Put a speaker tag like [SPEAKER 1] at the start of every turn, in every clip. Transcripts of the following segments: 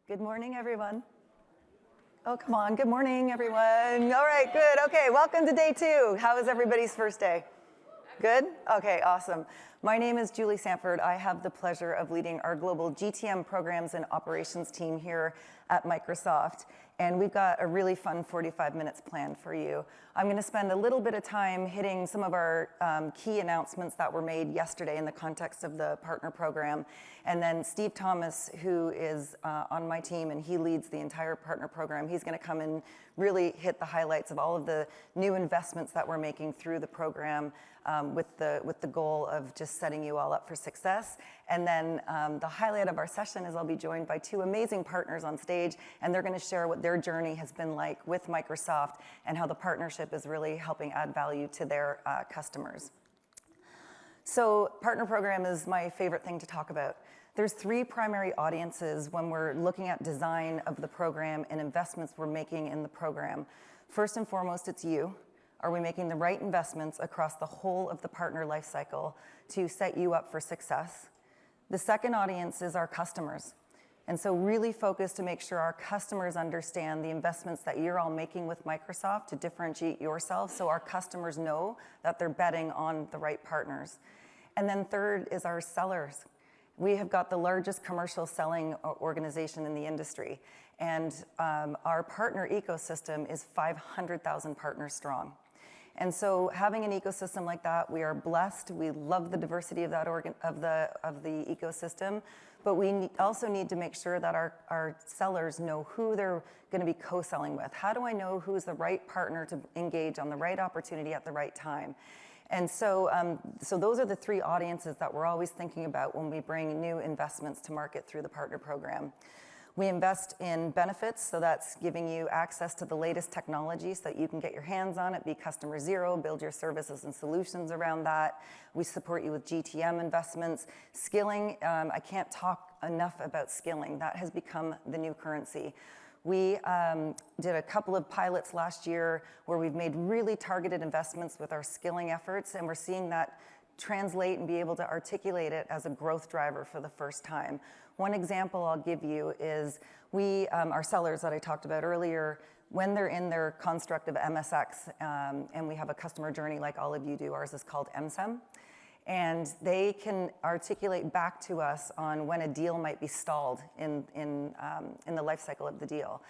[SPEAKER 1] Good morning, everyone. Oh, come on. Good morning, everyone. All right, good. Okay, welcome to day 2. How was everybody's first day? Good? Okay, awesome. My name is Julie Sanford. I have the pleasure of leading our global GTM programs and operations team here at Microsoft. And we've got a really fun 45 minutes planned for you. I'm going to spend a little bit of time hitting some of our key announcements that were made yesterday in the context of the partner program. And then Steve Thomas, who is on my team, and he leads the entire partner program, he's going to come and really hit the highlights of all of the new investments that we're making through the program with the goal of just setting you all up for success. And then the highlight of our session is I'll be joined by 2 amazing partners on stage, and they're going to share what their journey has been like with Microsoft and how the partnership is really helping add value to their customers. So partner program is my favorite thing to talk about. There's 3 primary audiences when we're looking at design of the program and investments we're making in the program. First and foremost, it's you. Are we making the right investments across the whole of the partner lifecycle to set you up for success? The second audience is our customers. And so really focus to make sure our customers understand the investments that you're all making with Microsoft to differentiate yourself so our customers know that they're betting on the right partners. And then third is our sellers. We have got the largest commercial selling organization in the industry. And our partner ecosystem is 500,000 partners strong. And so having an ecosystem like that, we are blessed. We love the diversity of that of the ecosystem, but we also need to make sure that our sellers know who they're going to be co-selling with. How do I know who's the right partner to engage on the right opportunity at the right time? And so, so those are the 3 audiences that we're always thinking about when we bring new investments to market through the partner program. We invest in benefits, so that's giving you access to the latest technology so that you can get your hands on it, be customer zero, build your services and solutions around that. We support you with GTM investments. Skilling, I can't talk enough about skilling. That has become the new currency. We did a couple of pilots last year where we've made really targeted investments with our skilling efforts, and we're seeing that translate and be able to articulate it as a growth driver for the first time. One example I'll give you is our sellers that I talked about earlier, when they're in their construct of MSX, and we have a customer journey like all of you do, ours is called MSEM, and they can articulate back to us on when a deal might be stalled in the life cycle of the deal.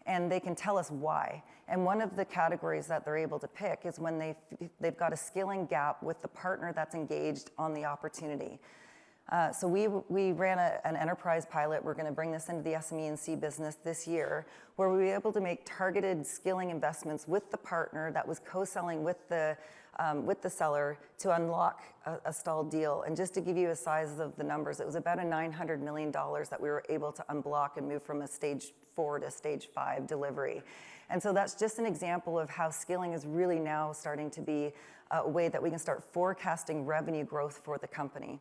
[SPEAKER 1] And they can tell us why. And one of the categories that they're able to pick is when they've got a skilling gap with the partner that's engaged on the opportunity. So we ran an enterprise pilot. We're going to bring this into the SME and C business this year, where we were able to make targeted skilling investments with the partner that was co-selling with the seller to unlock a stalled deal. And just to give you a size of the numbers, it was about a $900 million that we were able to unblock and move from a stage 4 to stage 5 delivery. And so that's just an example of how skilling is really now starting to be a way that we can start forecasting revenue growth for the company.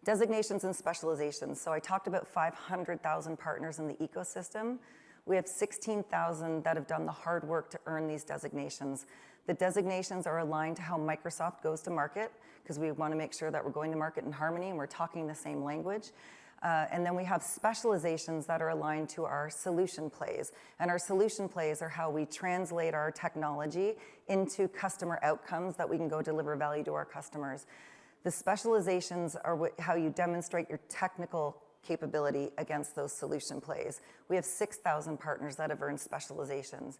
[SPEAKER 1] Designations and specializations. So I talked about 500,000 partners in the ecosystem. We have 16,000 that have done the hard work to earn these designations. The designations are aligned to how Microsoft goes to market, because we want to make sure that we're going to market in harmony and we're talking the same language. And then we have specializations that are aligned to our solution plays. And our solution plays are how we translate our technology into customer outcomes that we can go deliver value to our customers. The specializations are how you demonstrate your technical capability against those solution plays. We have 6,000 partners that have earned specializations.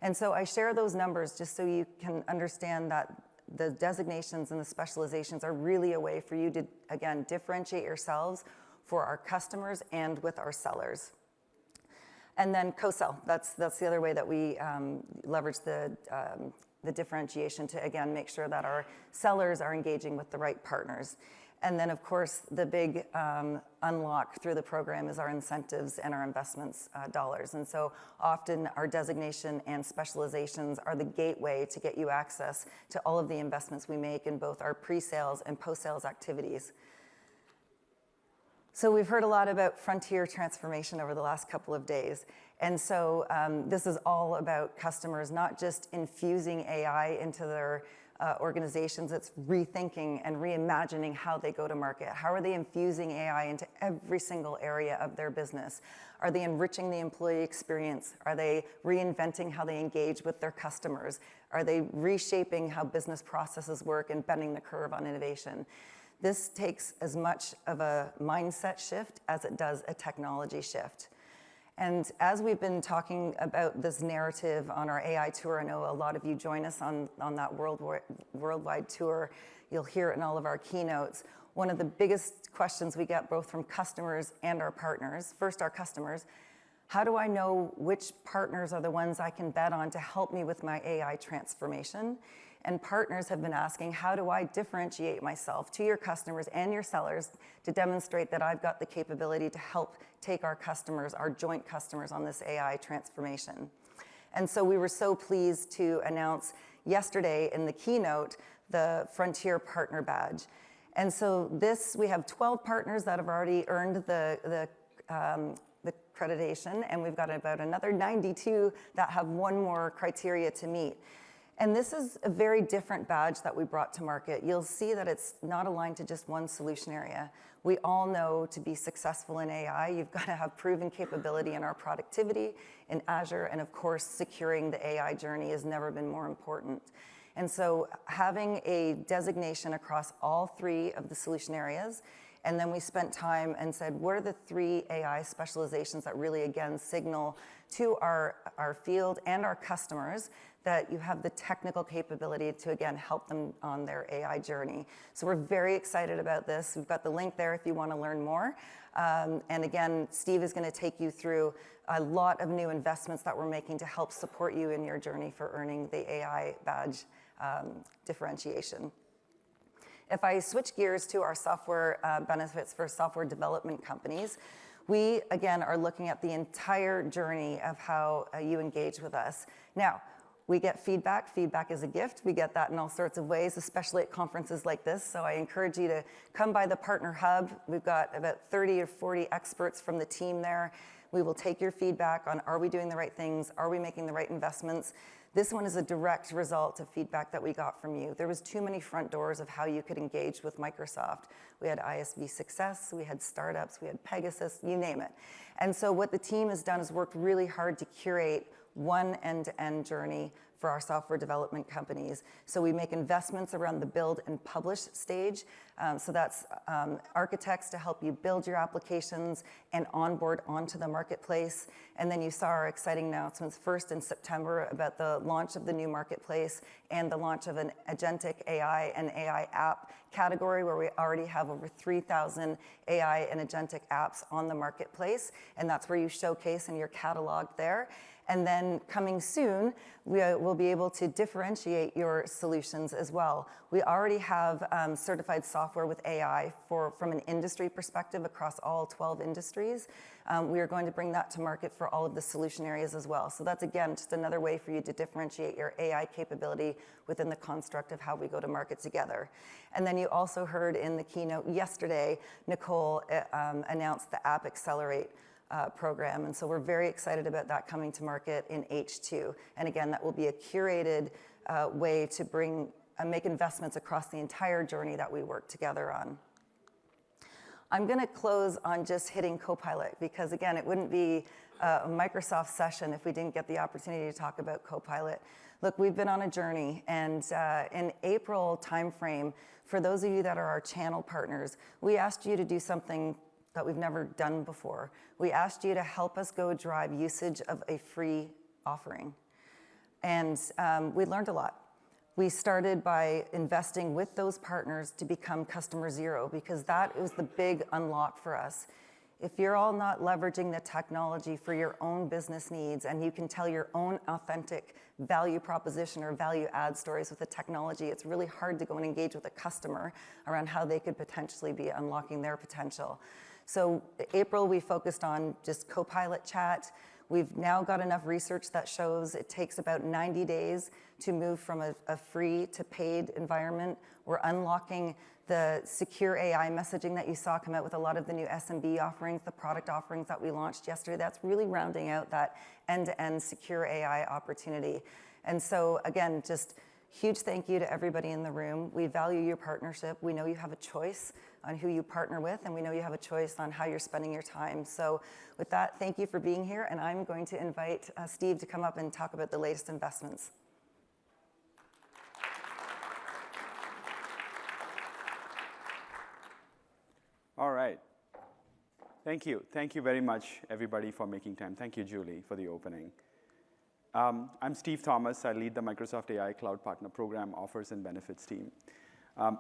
[SPEAKER 1] And so I share those numbers just so you can understand that the designations and the specializations are really a way for you to, again, differentiate yourselves for our customers and with our sellers. And then co-sell, that's the other way that we leverage the differentiation to, again, make sure that our sellers are engaging with the right partners. And then, of course, the big unlock through the program is our incentives and our investments dollars. And so often our designation and specializations are the gateway to get you access to all of the investments we make in both our pre-sales and post-sales activities. So we've heard a lot about frontier transformation over the last couple of days. And so this is all about customers not just infusing AI into their organizations that's rethinking and reimagining how they go to market. How are they infusing AI into every single area of their business? Are they enriching the employee experience? Are they reinventing how they engage with their customers? Are they reshaping how business processes work and bending the curve on innovation? This takes as much of a mindset shift as it does a technology shift. And as we've been talking about this narrative on our AI tour, I know a lot of you join us on that worldwide tour. You'll hear it in all of our keynotes. One of the biggest questions we get both from customers and our partners, first our customers, how do I know which partners are the ones I can bet on to help me with my AI transformation? And partners have been asking, how do I differentiate myself to your customers and your sellers to demonstrate that I've got the capability to help take our customers, our joint customers, on this AI transformation? And so we were so pleased to announce yesterday in the keynote the Frontier Partner Badge. And so we have 12 partners that have already earned the accreditation, and we've got about another 92 that have one more criteria to meet. And this is a very different badge that we brought to market. You'll see that it's not aligned to just one solution area. We all know to be successful in AI, you've got to have proven capability in our productivity, in Azure, and of course, securing the AI journey has never been more important. And so having a designation across all three of the solution areas, and then we spent time and said, what are the 3 AI specializations that really, again, signal to our field and our customers that you have the technical capability to, again, help them on their AI journey. So we're very excited about this. We've got the link there if you want to learn more. And again, Steve is going to take you through a lot of new investments that we're making to help support you in your journey for earning the AI badge differentiation. If I switch gears to our software benefits for software development companies, we, again, are looking at the entire journey of how you engage with us. Now, we get feedback. Feedback is a gift. We get that in all sorts of ways, especially at conferences like this. So I encourage you to come by the Partner Hub. We've got about 30 or 40 experts from the team there. We will take your feedback on, are we doing the right things? Are we making the right investments? This one is a direct result of feedback that we got from you. There was too many front doors of how you could engage with Microsoft. We had ISV Success, we had startups, we had Pegasus, you name it. And so what the team has done is worked really hard to curate one end-to-end journey for our software development companies. So we make investments around the build and publish stage. So that's architects to help you build your applications and onboard onto the marketplace. And then you saw our exciting announcements first in September about the launch of the new marketplace and the launch of an agentic AI and AI app category where we already have over 3,000 AI and agentic apps on the marketplace. And that's where you showcase and you're cataloged there. And then coming soon, we will be able to differentiate your solutions as well. We already have certified software with AI from an industry perspective across all 12 industries. We are going to bring that to market for all of the solution areas as well. So that's, again, just another way for you to differentiate your AI capability within the construct of how we go to market together. And then you also heard in the keynote yesterday, Nicole announced the App Accelerate program. And so we're very excited about that coming to market in H2. And again, that will be a curated way to make investments across the entire journey that we work together on. I'm going to close on just hitting Copilot because, again, it wouldn't be a Microsoft session if we didn't get the opportunity to talk about Copilot. Look, we've been on a journey, and in April timeframe, for those of you that are our channel partners, we asked you to do something that we've never done before. We asked you to help us go drive usage of a free offering. And we learned a lot. We started by investing with those partners to become customer zero because that was the big unlock for us. If you're all not leveraging the technology for your own business needs and you can tell your own authentic value proposition or value add stories with the technology, it's really hard to go and engage with a customer around how they could potentially be unlocking their potential. So April, we focused on just Copilot chat. We've now got enough research that shows it takes about 90 days to move from a free to paid environment. We're unlocking the secure AI messaging that you saw come out with a lot of the new SMB offerings, the product offerings that we launched yesterday. That's really rounding out that end-to-end secure AI opportunity. And so again, just Huge thank you to everybody in the room. We value your partnership. We know you have a choice on who you partner with, and we know you have a choice on how you're spending your time. So with that, thank you for being here, and I'm going to invite Steve to come up and talk about the latest investments.
[SPEAKER 2] All right. Thank you. Thank you very much, everybody, for making time. Thank you, Julie, for the opening. I'm Steve Thomas. I lead the Microsoft AI Cloud Partner Program Offers and Benefits team.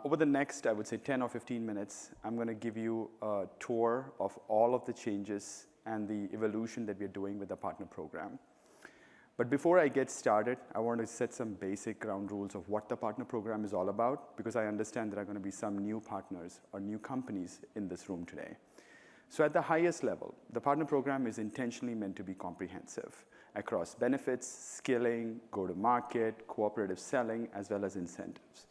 [SPEAKER 2] Over the next, I would say, 10 or 15 minutes, I'm going to give you a tour of all of the changes and the evolution that we're doing with the partner program. But before I get started, I want to set some basic ground rules of what the partner program is all about, because I understand there are going to be some new partners or new companies in this room today. So at the highest level, the partner program is intentionally meant to be comprehensive across benefits, skilling, go-to-market, cooperative selling, as well as incentives.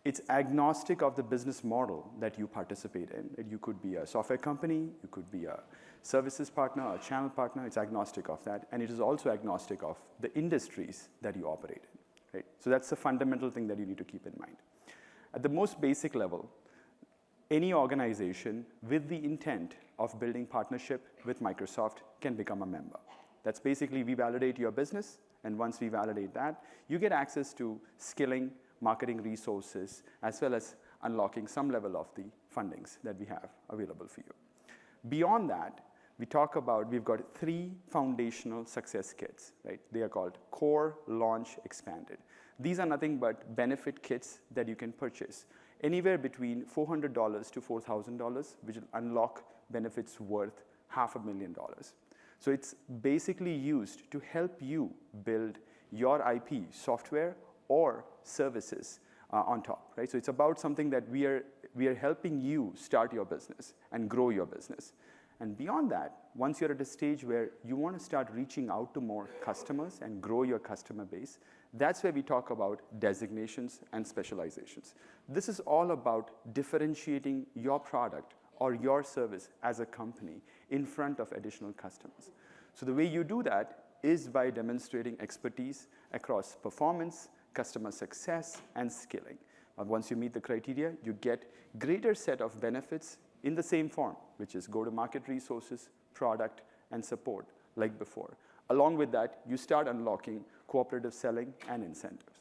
[SPEAKER 2] It's agnostic of the business model that you participate in. You could be a software company, you could be a services partner, a channel partner. It's agnostic of that. And it is also agnostic of the industries that you operate in. Right? So that's the fundamental thing that you need to keep in mind. At the most basic level, any organization with the intent of building partnership with Microsoft can become a member. That's basically we validate your business, and once we validate that, you get access to skilling, marketing resources, as well as unlocking some level of the fundings that we have available for you. Beyond that, we've got 3 foundational success kits, right? They are called Core, Launch, Expanded. These are nothing but benefit kits that you can purchase anywhere between $400 to $4,000, which will unlock benefits worth $500,000. So it's basically used to help you build your IP, software or services on top, right? So it's about something that we are helping you start your business and grow your business. And beyond that, once you're at a stage where you want to start reaching out to more customers and grow your customer base, that's where we talk about designations and specializations. This is all about differentiating your product or your service as a company in front of additional customers. So the way you do that is by demonstrating expertise across performance, customer success, and skilling. Once you meet the criteria, you get greater set of benefits in the same form, which is go-to-market resources, product, and support, like before. Along with that, you start unlocking cooperative selling and incentives.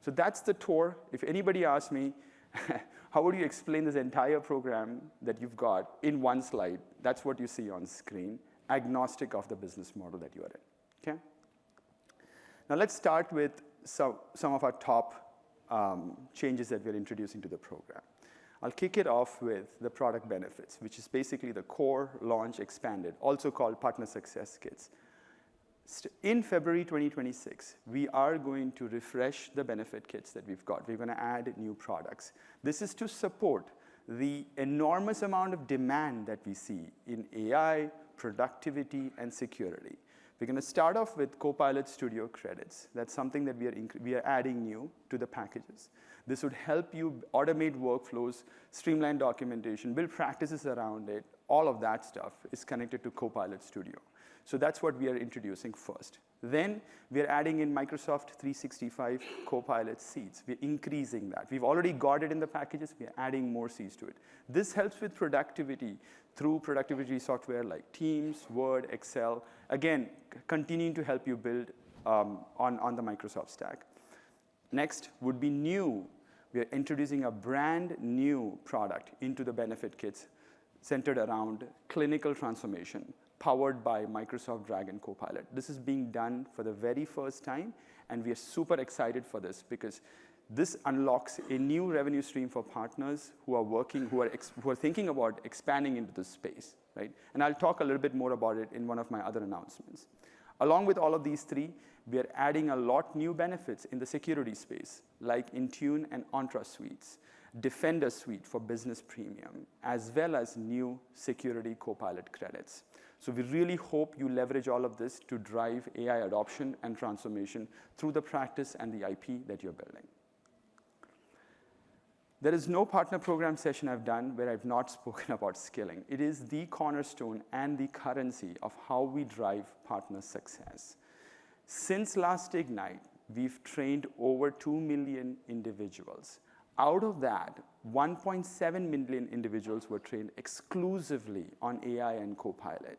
[SPEAKER 2] So that's the tour. If anybody asks me, how would you explain this entire program that you've got in one slide? That's what you see on screen, agnostic of the business model that you are in, okay? Now let's start with some of our top changes that we're introducing to the program. I'll kick it off with the product benefits, which is basically the Core, Launch, Expanded, also called Partner Success Kits. In February 2026, we are going to refresh the benefit kits that we've got. We're going to add new products. This is to support the enormous amount of demand that we see in AI, productivity, and security. We're going to start off with Copilot Studio credits. That's something that we are adding new to the packages. This would help you automate workflows, streamline documentation, build practices around it. All of that stuff is connected to Copilot Studio. So that's what we are introducing first. Then we are adding in Microsoft 365 Copilot seats. We're increasing that. We've already got it in the packages. We're adding more seats to it. This helps with productivity through productivity software like Teams, Word, Excel. Again, continuing to help you build on the Microsoft stack. Next would be new. We are introducing a brand new product into the benefit kits centered around clinical transformation, powered by Microsoft Dragon Copilot. This is being done for the very first time, and we are super excited for this because this unlocks a new revenue stream for partners who are thinking about expanding into this space, right? And I'll talk a little bit more about it in one of my other announcements. Along with all of these three, we are adding a lot new benefits in the security space, like Intune and Entra suites, Defender suite for business premium, as well as new security Copilot credits. So we really hope you leverage all of this to drive AI adoption and transformation through the practice and the IP that you're building. There is no partner program session I've done where I've not spoken about skilling. It is the cornerstone and the currency of how we drive partner success. Since last Ignite, we've trained over 2 million individuals. Out of that, 1.7 million individuals were trained exclusively on AI and Copilot.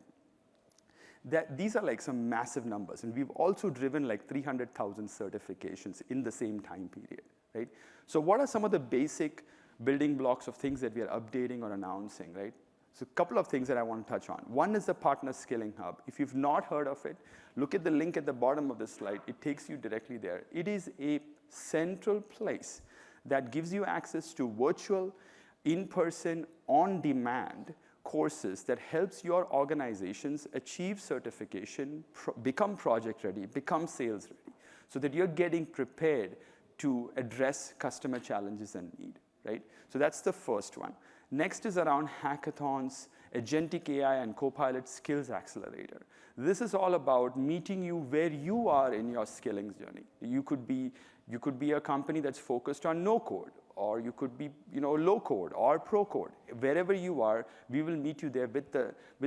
[SPEAKER 2] These are like some massive numbers, and we've also driven like 300,000 certifications in the same time period, right? So what are some of the basic building blocks of things that we are updating or announcing, right? So a couple of things that I want to touch on. One is the Partner Skilling Hub. If you've not heard of it, look at the link at the bottom of the slide. It takes you directly there. It is a central place that gives you access to virtual, in-person, on-demand courses that helps your organizations achieve certification, become project ready, become sales ready, so that you're getting prepared to address customer challenges and need, right? So that's the first one. Next is around hackathons, agentic AI and Copilot Skills Accelerator. This is all about meeting you where you are in your skilling journey. You could be a company that's focused on no code, or you could be low code or pro code. Wherever you are, we will meet you there with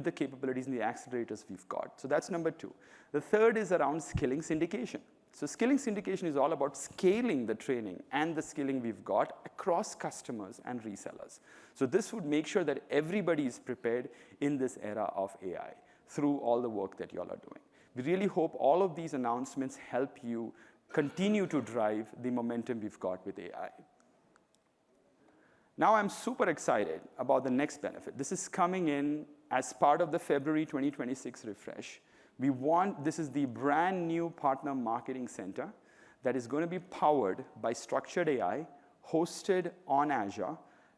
[SPEAKER 2] the capabilities and the accelerators we've got. So that's number 2. The third is around skilling syndication. So skilling syndication is all about scaling the training and the skilling we've got across customers and resellers. So this would make sure that everybody is prepared in this era of AI through all the work that y'all are doing. We really hope all of these announcements help you continue to drive the momentum we've got with AI. Now I'm super excited about the next benefit. This is coming in as part of the February 2026 refresh. This is the brand new Partner Marketing Center that is going to be powered by structured AI, hosted on Azure,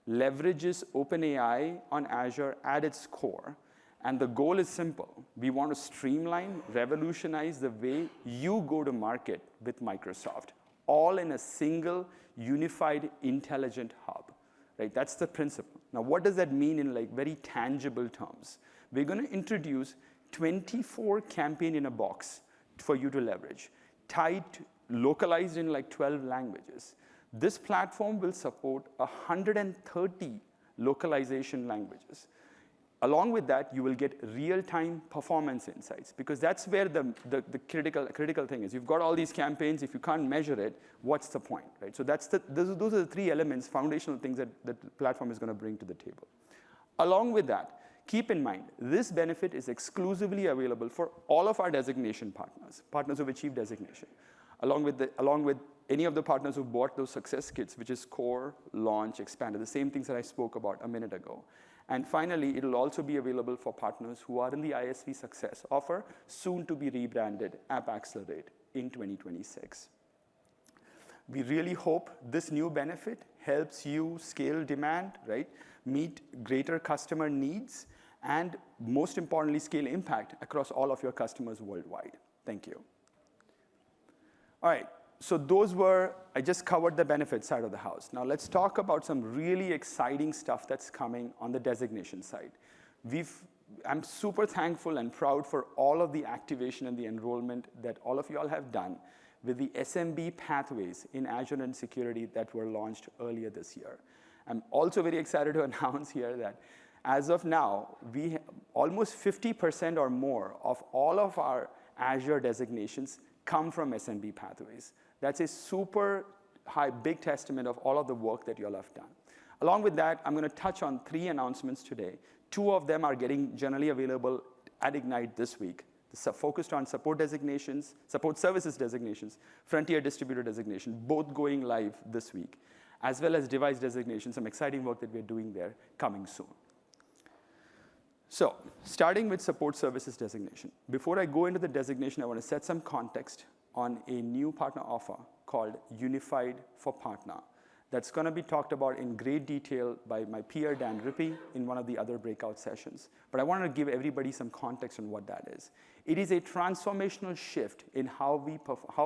[SPEAKER 2] leverages OpenAI on Azure at its core. And the goal is simple. We want to streamline, revolutionize the way you go to market with Microsoft, all in a single, unified, intelligent hub. Right? That's the principle. Now, what does that mean in like very tangible terms? We're going to introduce 24 campaign in a box for you to leverage, localized in like 12 languages. This platform will support 130 localization languages. Along with that, you will get real-time performance insights, because that's where the critical thing is. You've got all these campaigns. If you can't measure it, what's the point, right? So those are the 3 elements, foundational things that the platform is going to bring to the table. Along with that, keep in mind, this benefit is exclusively available for all of our designation partners who've achieved designation, along with any of the partners who bought those success kits, which is core, launch, expanded, the same things that I spoke about a minute ago. And finally, it'll also be available for partners who are in the ISV Success offer, soon to be rebranded App Accelerate in 2026. We really hope this new benefit helps you scale demand, right? Meet greater customer needs, and most importantly, scale impact across all of your customers worldwide. Thank you. All right. So I just covered the benefit side of the house. Now let's talk about some really exciting stuff that's coming on the designation side. I'm super thankful and proud for all of the activation and the enrollment that all of y'all have done with the SMB pathways in Azure and security that were launched earlier this year. I'm also very excited to announce here that as of now, almost 50% or more of all of our Azure designations come from SMB pathways. That's a super big testament of all of the work that y'all have done. Along with that, I'm going to touch on 3 announcements today. 2 of them are getting generally available at Ignite this week. Focused on support designations, support services designations, frontier distributor designation, both going live this week, as well as device designations, some exciting work that we're doing there coming soon. So starting with support services designation. Before I go into the designation, I want to set some context on a new partner offer called Unified for Partner. That's going to be talked about in great detail by my peer, Dan Rippey, in one of the other breakout sessions. But I want to give everybody some context on what that is. It is a transformational shift in how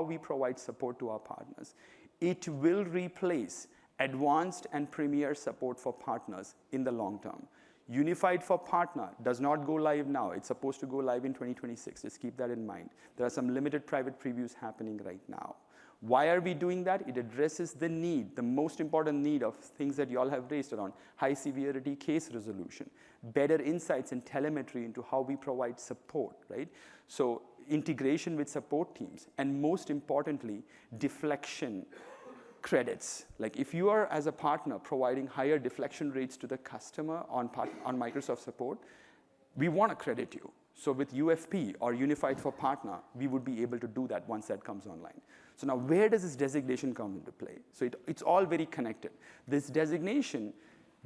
[SPEAKER 2] we provide support to our partners. It will replace advanced and premier support for partners in the long term. Unified for Partner does not go live now. It's supposed to go live in 2026. Just keep that in mind. There are some limited private previews happening right now. Why are we doing that? It addresses the need, the most important need of things that you all have raised around high severity case resolution, better insights and telemetry into how we provide support, right? So integration with support teams, and most importantly, deflection credits. Like if you are, as a partner, providing higher deflection rates to the customer on Microsoft support, we want to credit you. So with UFP or Unified for Partner, we would be able to do that once that comes online. So now where does this designation come into play? So it's all very connected. This designation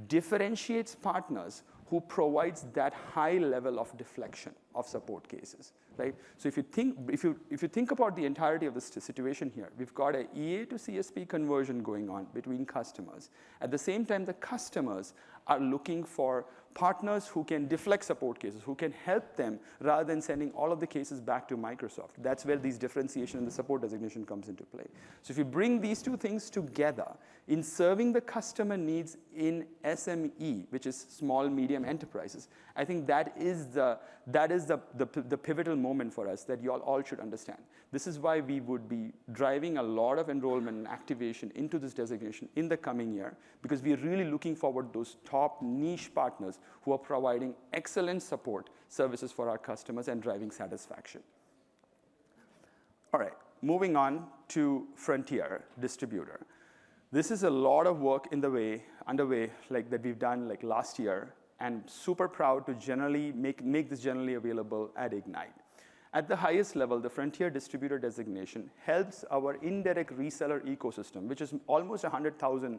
[SPEAKER 2] differentiates partners who provides that high level of deflection of support cases, right? So if you think about the entirety of this situation here, we've got a EA to CSP conversion going on between customers. At the same time, the customers are looking for partners who can deflect support cases, who can help them rather than sending all of the cases back to Microsoft. That's where these differentiation and the support designation comes into play. So if you bring these two things together in serving the customer needs in SME, which is small, medium enterprises, I think that is the pivotal moment for us that you all should understand. This is why we would be driving a lot of enrollment and activation into this designation in the coming year, because we are really looking forward to those top niche partners who are providing excellent support services for our customers and driving satisfaction. All right, moving on to Frontier Distributor. This is a lot of work underway like that we've done like last year, and super proud to generally make this generally available at Ignite. At the highest level, the Frontier Distributor designation helps our indirect reseller ecosystem, which is almost 100,000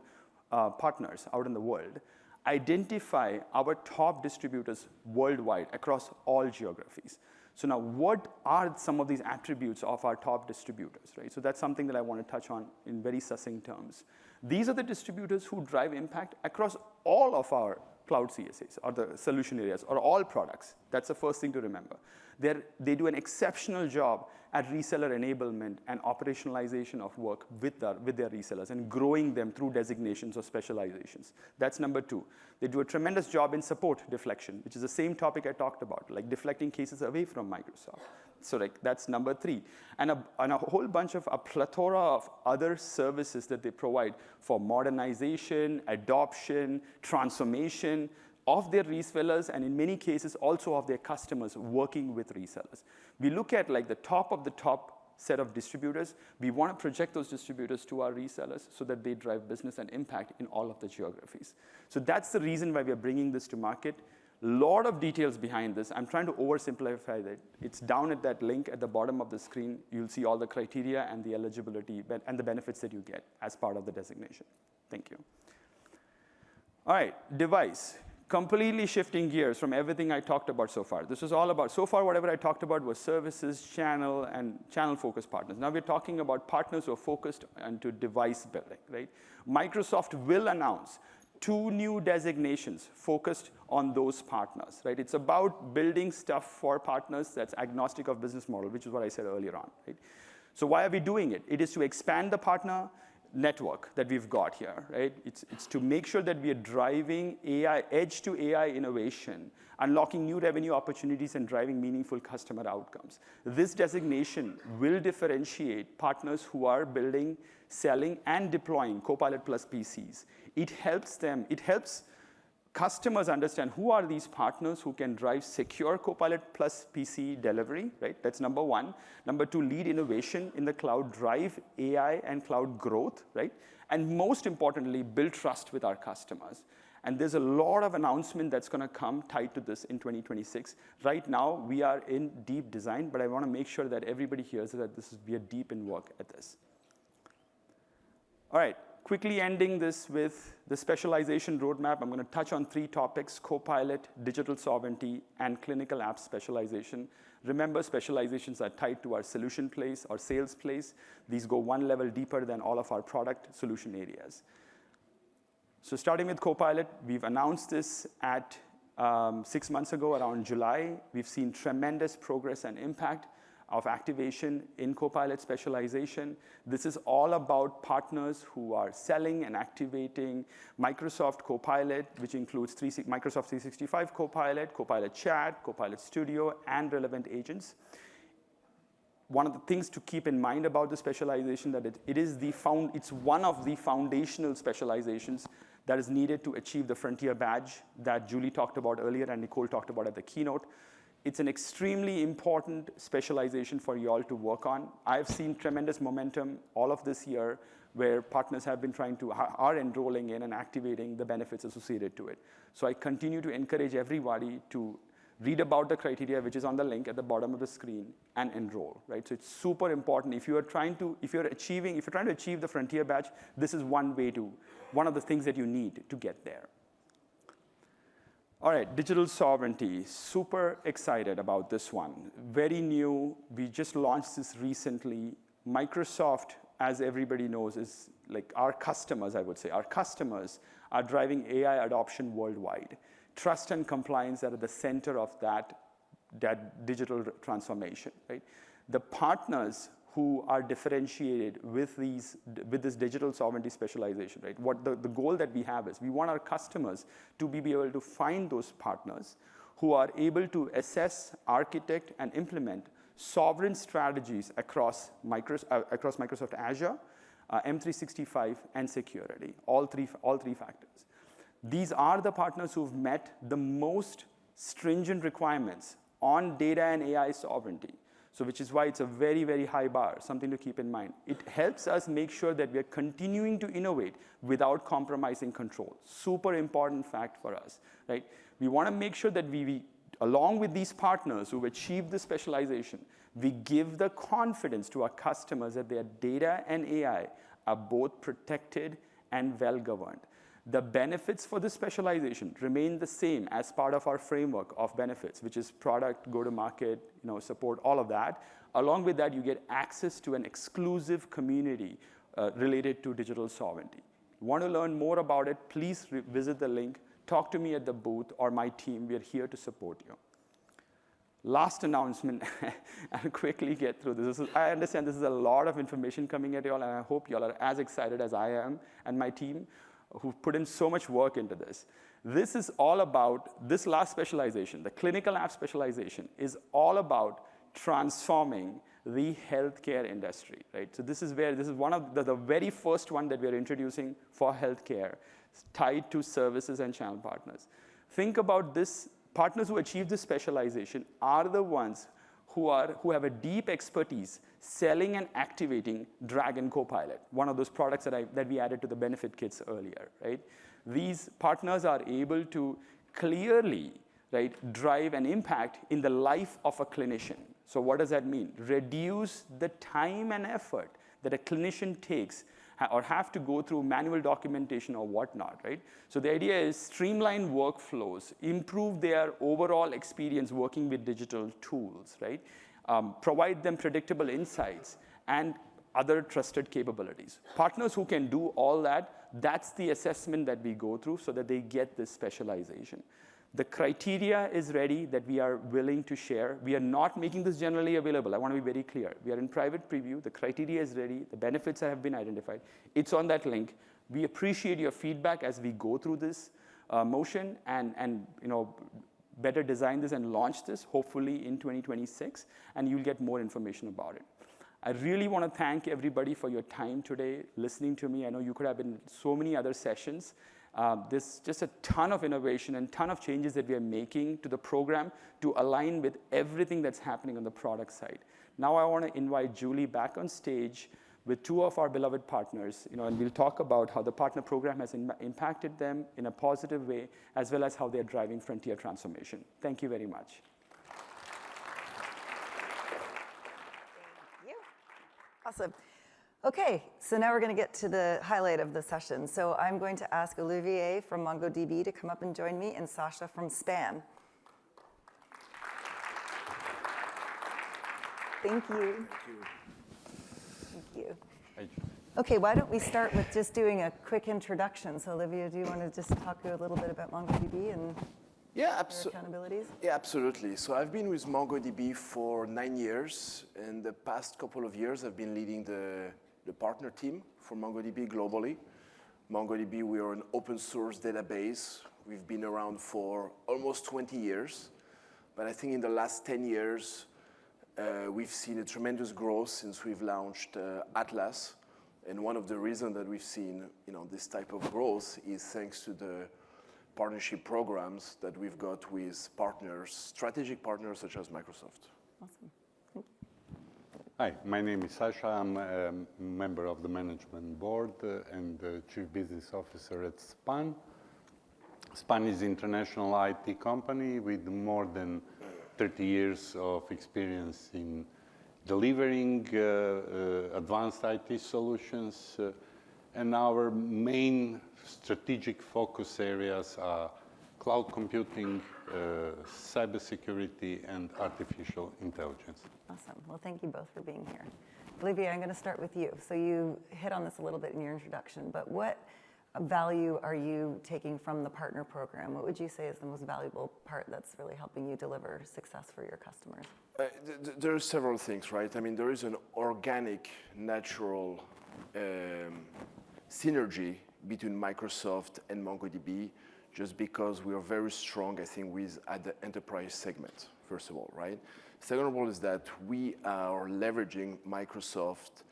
[SPEAKER 2] partners out in the world, identify our top distributors worldwide across all geographies. So now, what are some of these attributes of our top distributors, right? So that's something that I want to touch on in very succinct terms. These are the distributors who drive impact across all of our cloud CSAs, or the solution areas, or all products. That's the first thing to remember. They do an exceptional job at reseller enablement and operationalization of work with their resellers and growing them through designations or specializations. That's number two. They do a tremendous job in support deflection, which is the same topic I talked about, like deflecting cases away from Microsoft. So like that's number three. And a whole bunch of a plethora of other services that they provide for modernization, adoption, transformation of their resellers, and in many cases also of their customers working with resellers. We look at like the top of the top set of distributors. We want to project those distributors to our resellers so that they drive business and impact in all of the geographies. So that's the reason why we are bringing this to market. A lot of details behind this. I'm trying to oversimplify that. It's down at that link at the bottom of the screen. You'll see all the criteria and the eligibility and the benefits that you get as part of the designation. Thank you. All right, device. Completely shifting gears from everything I talked about so far. This was all about, so far whatever I talked about was services, channel, and channel-focused partners. Now we're talking about partners who are focused into device building, right? Microsoft will announce 2 new designations focused on those partners, right? It's about building stuff for partners that's agnostic of business model, which is what I said earlier on, right? So why are we doing it? It is to expand the partner network that we've got here, right? It's to make sure that we are driving AI, edge to AI innovation, unlocking new revenue opportunities and driving meaningful customer outcomes. This designation will differentiate partners who are building, selling, and deploying Copilot Plus PCs. It helps customers understand who are these partners who can drive secure Copilot Plus PC delivery, right? That's number one. Number two, lead innovation in the cloud, drive AI and cloud growth, right? And most importantly, build trust with our customers. And there's a lot of announcement that's going to come tied to this in 2026. Right now, we are in deep design, but I want to make sure that everybody hears that we are deep in work at this. All right. Quickly ending this with the specialization roadmap, I'm going to touch on 3 topics: Copilot, digital sovereignty, and clinical app specialization. Remember, specializations are tied to our solution plays or sales plays. These go one level deeper than all of our product solution areas. So starting with Copilot, we've announced this at 6 months ago, around July. We've seen tremendous progress and impact of activation in Copilot specialization. This is all about partners who are selling and activating Microsoft Copilot, which includes Microsoft 365 Copilot, Copilot Chat, Copilot Studio, and relevant agents. one of the things to keep in mind about the specialization that it's one of the foundational specializations that is needed to achieve the Frontier badge that Julie talked about earlier and Nicole talked about at the keynote. It's an extremely important specialization for you all to work on. I've seen tremendous momentum all of this year where partners have been are enrolling in and activating the benefits associated to it. So I continue to encourage everybody to read about the criteria, which is on the link at the bottom of the screen, and enroll, right? So it's super important. If you're trying to achieve the Frontier badge, this is one of the things that you need to get there. All right, digital sovereignty. Super excited about this one. Very new. We just launched this recently. Microsoft, as everybody knows, is like our customers, I would say. Our customers are driving AI adoption worldwide. Trust and compliance are at the center of that digital transformation, right? The partners who are differentiated with this digital sovereignty specialization, right? What the goal that we have is we want our customers to be able to find those partners who are able to assess, architect, and implement sovereign strategies across Microsoft Azure, M365, and security, all three factors. These are the partners who've met the most stringent requirements on data and AI sovereignty. So which is why it's a very, very high bar, something to keep in mind. It helps us make sure that we're continuing to innovate without compromising control. Super important fact for us, right? We want to make sure that we along with these partners who've achieved the specialization, we give the confidence to our customers that their data and AI are both protected and well-governed. The benefits for this specialization remain the same as part of our framework of benefits, which is product, go-to-market, support, all of that. Along with that, you get access to an exclusive community related to digital sovereignty. Want to learn more about it, please visit the link, talk to me at the booth or my team. We are here to support you. Last announcement, I'll quickly get through this. I understand this is a lot of information coming at you all, and I hope you all are as excited as I am and my team, who've put in so much work into this. This is all about, this last specialization, the clinical app specialization, is all about transforming the healthcare industry, right? So this is one of the very first one that we're introducing for healthcare, tied to services and channel partners. Think about this, partners who achieve this specialization are the ones who have a deep expertise selling and activating Dragon Copilot, one of those products that we added to the benefit kits earlier, right? These partners are able to clearly, right, drive an impact in the life of a clinician. So what does that mean? Reduce the time and effort that a clinician takes or have to go through manual documentation or whatnot, right? So the idea is streamline workflows, improve their overall experience working with digital tools, right? Provide them predictable insights and other trusted capabilities. Partners who can do all that, that's the assessment that we go through so that they get this specialization. The criteria is ready that we are willing to share. We are not making this generally available. I want to be very clear. We are in private preview. The criteria is ready. The benefits have been identified. It's on that link. We appreciate your feedback as we go through this motion and better design this and launch this, hopefully in 2026, and you'll get more information about it. I really want to thank everybody for your time today, listening to me. I know you could have been in so many other sessions. There's just a ton of innovation and ton of changes that we are making to the program to align with everything that's happening on the product side. Now I want to invite Julie back on stage with two of our beloved partners, and we'll talk about how the partner program has impacted them in a positive way, as well as how they're driving frontier transformation. Thank you very much.
[SPEAKER 1] Thank you. Awesome. Okay, so now we're going to get to the highlight of the session. So I'm going to ask Olivier from MongoDB to come up and join me, and Saša from Span. Thank you. Thank you. Thank you. Okay, why don't we start with just doing a quick introduction. So Olivier, do you want to just talk a little bit about MongoDB and your accountabilities?
[SPEAKER 3] Yeah, absolutely. So I've been with MongoDB for 9 years. And the past couple of years, I've been leading the partner team for MongoDB globally. MongoDB, we are an open source database. We've been around for almost 20 years. But I think in the last 10 years, we've seen a tremendous growth since we've launched Atlas. And one of the reasons that we've seen this type of growth is thanks to the partnership programs that we've got with partners, strategic partners such as Microsoft.
[SPEAKER 1] Awesome.
[SPEAKER 4] Hi, my name is Saša. I'm a member of the management board and the chief business officer at 𝗬𝗲𝗏. 𝗬𝗲𝗏 is an international IT company with more than 30 years of experience in delivering advanced IT solutions. And our main strategic focus areas are cloud computing, cybersecurity, and artificial intelligence.
[SPEAKER 1] Awesome. Well, thank you both for being here. Olivier, I'm going to start with you. So you hit on this a little bit in your introduction, but what value are you taking from the partner program? What would you say is the most valuable part that's really helping you deliver success for your customers?
[SPEAKER 3] There are several things, right? I mean, there is an organic, natural synergy between Microsoft and MongoDB, just because we are very strong, I think, at the enterprise segment, first of all, right? Second of all is that we are leveraging Microsoft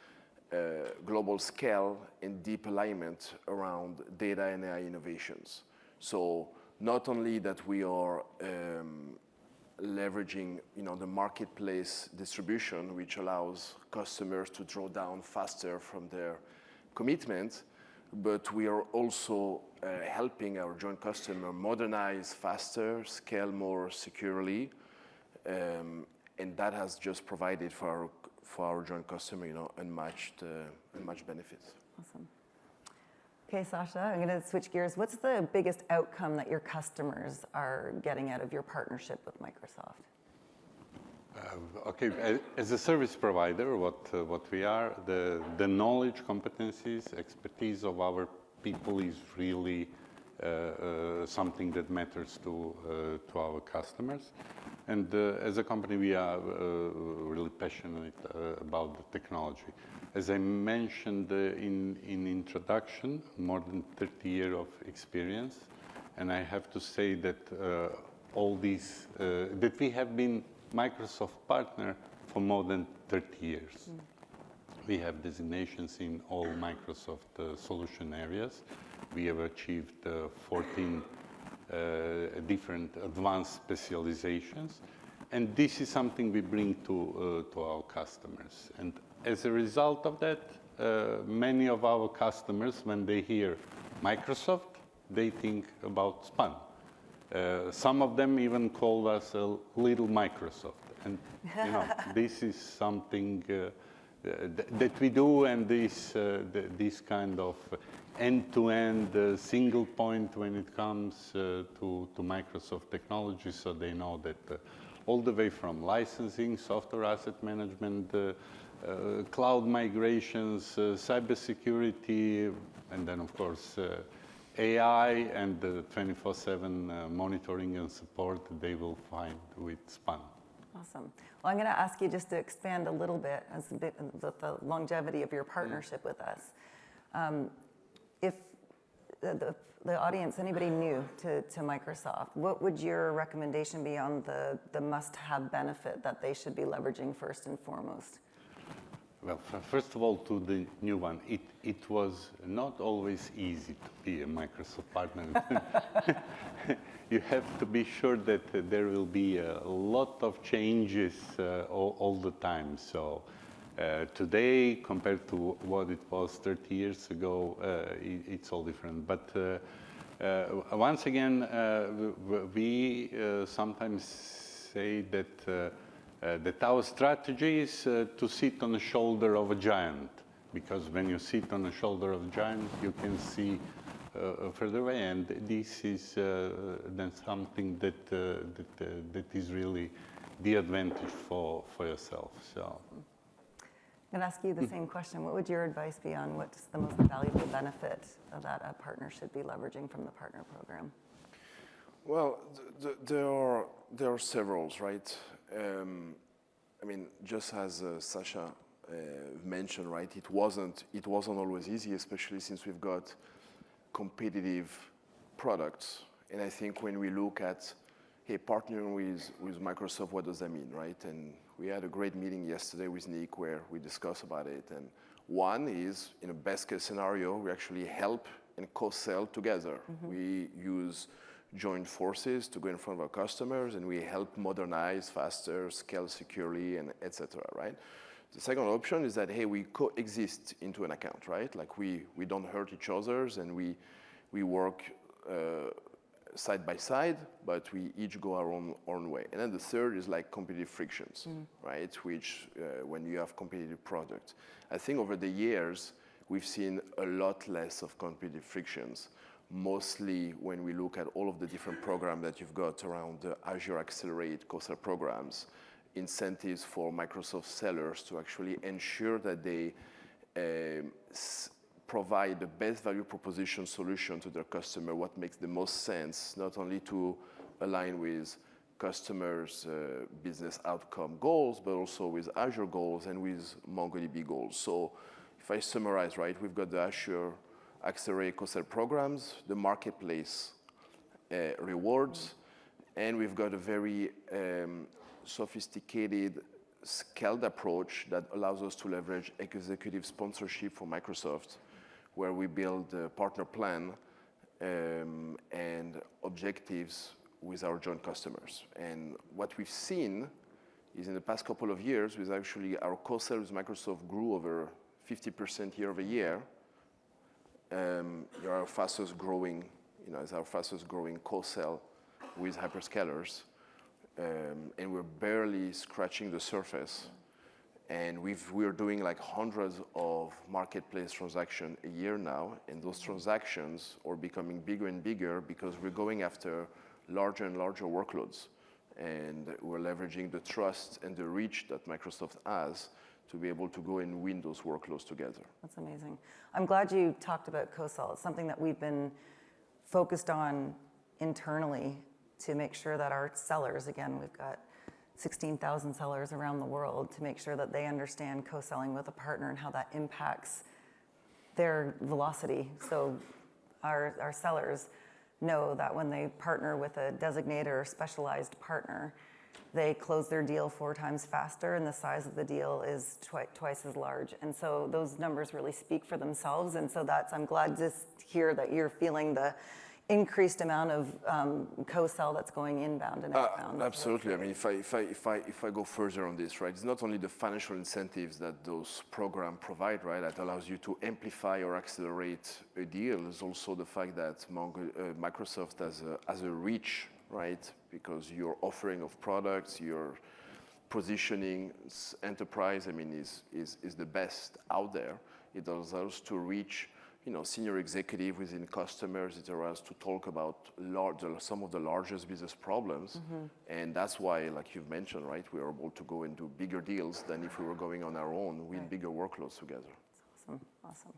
[SPEAKER 3] global scale and deep alignment around data and AI innovations. So not only that we are leveraging the marketplace distribution, which allows customers to draw down faster from their commitment, but we are also helping our joint customer modernize faster, scale more securely, and that has just provided for our joint customer, unmatched benefits.
[SPEAKER 1] Awesome. Okay, Saša, I'm going to switch gears. What's the biggest outcome that your customers are getting out of your partnership with Microsoft?
[SPEAKER 4] Okay, as a service provider, what we are, the knowledge, competencies, expertise of our people is really something that matters to our customers. And as a company, we are really passionate about the technology. As I mentioned in introduction, more than 30 years of experience, and I have to say that all these, that we have been Microsoft partner for more than 30 years. We have designations in all Microsoft solution areas. We have achieved 14 different advanced specializations, and this is something we bring to our customers. And as a result of that, many of our customers, when they hear Microsoft, they think about 𝗬𝗏𝗏. Some of them even call us a little Microsoft, and this is something that we do, and this kind of end-to-end single point when it comes to Microsoft technology, so they know that all the way from licensing, software asset management, cloud migrations, cybersecurity, and then of course AI and the 24/7 monitoring and support they will find with 𝗬𝗏𝗏.
[SPEAKER 1] Awesome. Well, I'm going to ask you just to expand a little bit as a bit with the longevity of your partnership with us. If the audience, anybody new to Microsoft, what would your recommendation be on the must-have benefit that they should be leveraging first and foremost?
[SPEAKER 4] Well, first of all, to the new one, it was not always easy to be a Microsoft partner. You have to be sure that there will be a lot of changes all the time. So today, compared to what it was 30 years ago, it's all different. But once again, we sometimes say that that our strategy is to sit on the shoulder of a giant, because when you sit on the shoulder of a giant, you can see further away, and this is then something that is really the advantage for yourself. So
[SPEAKER 1] I'm going to ask you the same question. What would your advice be on what's the most valuable benefit that a partner should be leveraging from the partner program?
[SPEAKER 3] Well, there are several, right? I mean, just as Saša mentioned, right? It wasn't always easy, especially since we've got competitive products. And I think when we look at hey, partnering with Microsoft, what does that mean, right? And we had a great meeting yesterday with Nick where we discussed about it. And one is, in a best case scenario, we actually help and co-sell together. We use joint forces to go in front of our customers, and we help modernize faster, scale securely, and et cetera, right? The second option is that, hey, we coexist into an account, right? Like we don't hurt each other's, and we work side by side, but we each go our own way. And then the third is like competitive frictions, right? Which when you have competitive products. I think over the years, we've seen a lot less of competitive frictions, mostly when we look at all of the different programs that you've got around the Azure Accelerate co-sell programs, incentives for Microsoft sellers to actually ensure that they provide the best value proposition solution to their customer, what makes the most sense, not only to align with customers' business outcome goals, but also with Azure goals and with MongoDB goals. So if I summarize, right, we've got the Azure Accelerate co-sell programs, the marketplace rewards, and we've got a very sophisticated, scaled approach that allows us to leverage executive sponsorship for Microsoft, where we build a partner plan and objectives with our joint customers. And what we've seen is in the past couple of years, with actually our co-sell with Microsoft grew over 50% year over year. Our fastest growing, is our fastest growing co-sell with hyperscalers. And we're barely scratching the surface. And we're doing like hundreds of marketplace transactions a year now. And those transactions are becoming bigger and bigger because we're going after larger and larger workloads. And we're leveraging the trust and the reach that Microsoft has to be able to go and win those workloads together.
[SPEAKER 1] That's amazing. I'm glad you talked about co-sell. It's something that we've been focused on internally to make sure that our sellers, again, we've got 16,000 sellers around the world, to make sure that they understand co-selling with a partner and how that impacts their velocity. So our sellers know that when they partner with a designated or specialized partner, they close their deal 4 times faster, and the size of the deal is twice as large. And so those numbers really speak for themselves. And so I'm glad to hear that you're feeling the increased amount of co-sell that's going inbound and outbound.
[SPEAKER 3] Absolutely. I mean, if I go further on this, right, it's not only the financial incentives that those programs provide, right, that allows you to amplify or accelerate a deal. It's also the fact that Microsoft has a reach, right, because your offering of products, your positioning enterprise, I mean, is the best out there. It allows us to reach senior executive within customers. It allows us to talk about some of the largest business problems. And that's why, like you've mentioned, right, we are able to go and do bigger deals than if we were going on our own, win bigger workloads together.
[SPEAKER 1] Awesome.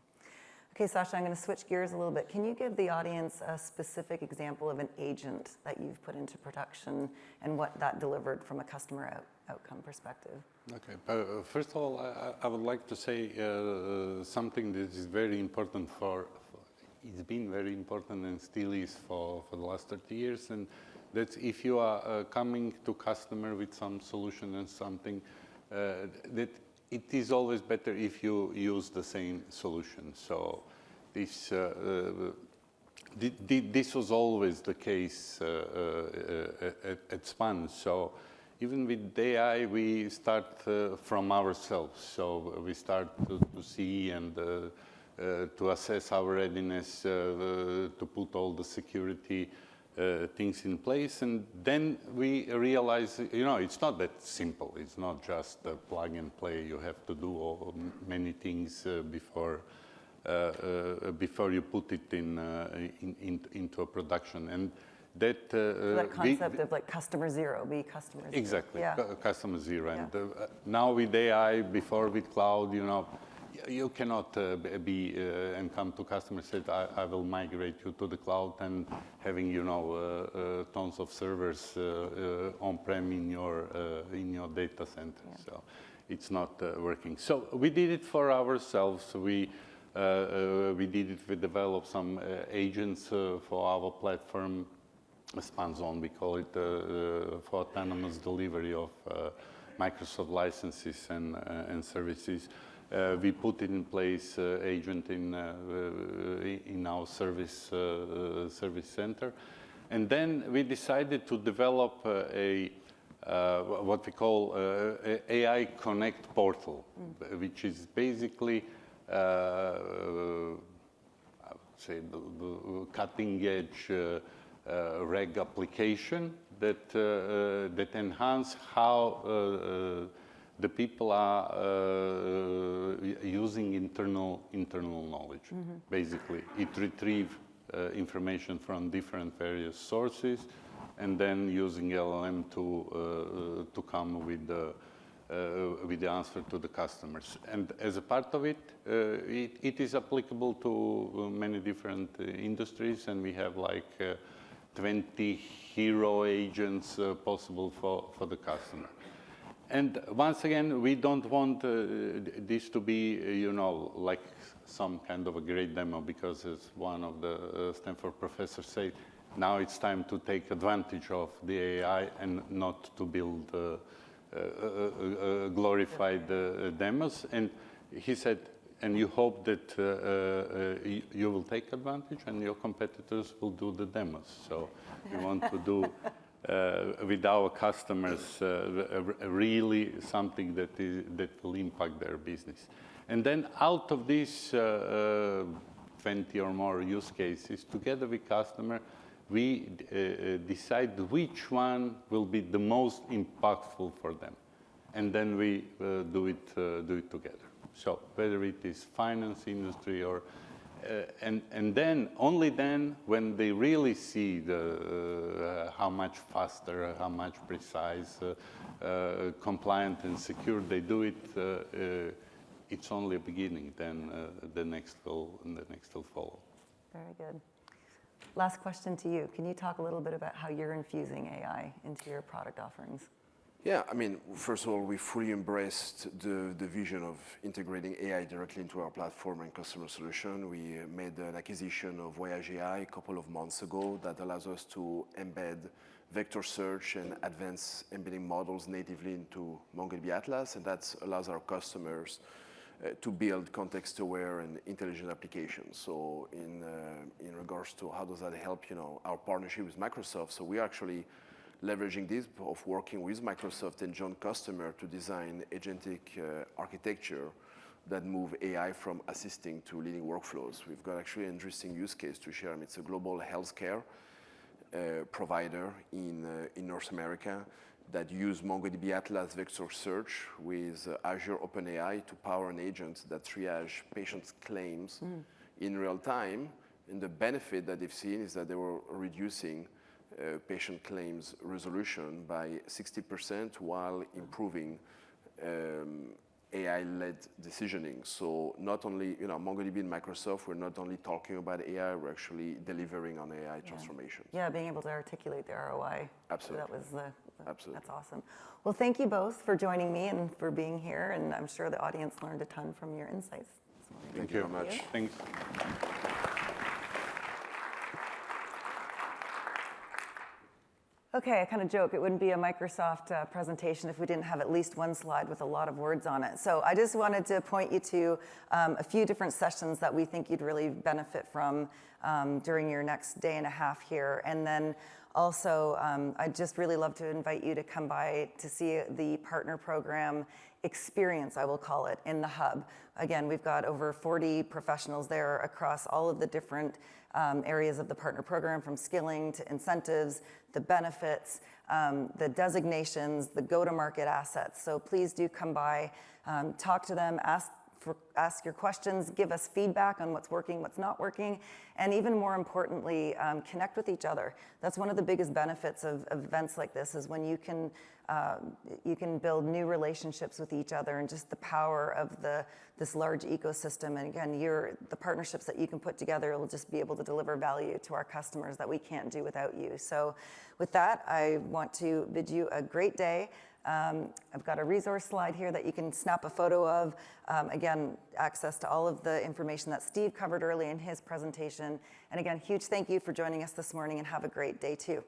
[SPEAKER 1] Okay, Saša, I'm going to switch gears a little bit. Can you give the audience a specific example of an agent that you've put into production and what that delivered from a customer outcome perspective?
[SPEAKER 4] Okay. First of all, I would like to say something that is very important it's been very important and still is for the last 30 years, and that's if you are coming to customer with some solution and something, that it is always better if you use the same solution. So this was always the case at Span. So even with AI, we start from ourselves. So we start to see and to assess our readiness, to put all the security things in place, and then we realize, it's not that simple. It's not just a plug and play. You have to do many things before you put it into a production. And that
[SPEAKER 1] concept of like customer zero, be customer zero.
[SPEAKER 4] Exactly,
[SPEAKER 1] yeah.
[SPEAKER 4] Customer zero.
[SPEAKER 1] Yeah.
[SPEAKER 4] And now with AI, before with cloud, you cannot be and come to customer and say, I will migrate you to the cloud, and having tons of servers on-prem in your data center. Yeah. So it's not working. So we did it for ourselves. We did it. We developed some agents for our platform. span zone. We call it for autonomous delivery of Microsoft licenses and services. We put it in place agent in our service center. And then we decided to develop what we call AI Connect portal, which is basically, I would say, the cutting edge reg application that enhance how the people are using internal knowledge. Basically, it retrieves information from different various sources, and then using LLM to come with the answer to the customers. And as a part of it, it is applicable to many different industries, and we have like 20 hero agents possible for the customer. And once again, we don't want this to be, like some kind of a great demo, because as one of the Stanford professors said, now it's time to take advantage of the AI and not to build glorified demos. And he said, and you hope that you will take advantage and your competitors will do the demos. So we want to do with our customers really something that will impact their business. And then out of these 20 or more use cases, together with customer, we decide which one will be the most impactful for them. And then we do it together. So whether it is finance industry or and then only then, when they really see how much faster, how much precise, compliant and secure they do it, it's only a beginning. Then the next will follow.
[SPEAKER 1] Very good. Last question to you. Can you talk a little bit about how you're infusing AI into your product offerings?
[SPEAKER 3] Yeah, I mean, first of all, we fully embraced the vision of integrating AI directly into our platform and customer solution. We made an acquisition of 𝗦𝗲𝗀𝗶𝗍𝗳 a couple of months ago that allows us to embed vector search and advanced embedding models natively into MongoDB Atlas, and that allows our customers to build context-aware and intelligent applications. So in regards to how does that help, our partnership with Microsoft, so we are actually leveraging this of working with Microsoft and joint customer to design agentic architecture that move AI from assisting to leading workflows. We've got actually an interesting use case to share. It's a global healthcare provider in North America that use MongoDB Atlas vector search with Azure OpenAI to power an agent that triage patients' claims in real time. And the benefit that they've seen is that they were reducing patient claims resolution by 60% while improving AI-led decisioning. So not only, MongoDB and Microsoft, we're not only talking about AI, we're actually delivering on AI transformation.
[SPEAKER 1] Yeah, being able to articulate the ROI.
[SPEAKER 3] Absolutely.
[SPEAKER 1] That was
[SPEAKER 3] Absolutely.
[SPEAKER 1] That's awesome. Well, thank you both for joining me and for being here, and I'm sure the audience learned a ton from your insights this morning.
[SPEAKER 3] Thank you very much.
[SPEAKER 4] Thanks.
[SPEAKER 1] Okay, I kind of joke, it wouldn't be a Microsoft presentation if we didn't have at least one slide with a lot of words on it. So I just wanted to point you to a few different sessions that we think you'd really benefit from during your next day and a half here. And then also, I'd just really love to invite you to come by to see the partner program experience, I will call it, in the hub. Again, we've got over 40 professionals there across all of the different areas of the partner program, from skilling to incentives, the benefits, the designations, the go-to-market assets. So please do come by, talk to them, ask your questions, give us feedback on what's working, what's not working, and even more importantly, connect with each other. That's one of the biggest benefits of events like this, is when you can build new relationships with each other, and just the power of this large ecosystem. And again, the partnerships that you can put together will just be able to deliver value to our customers that we can't do without you. So with that, I want to bid you a great day. I've got a resource slide here that you can snap a photo of. Again, access to all of the information that Steve covered early in his presentation. And again, huge thank you for joining us this morning, and have a great day too.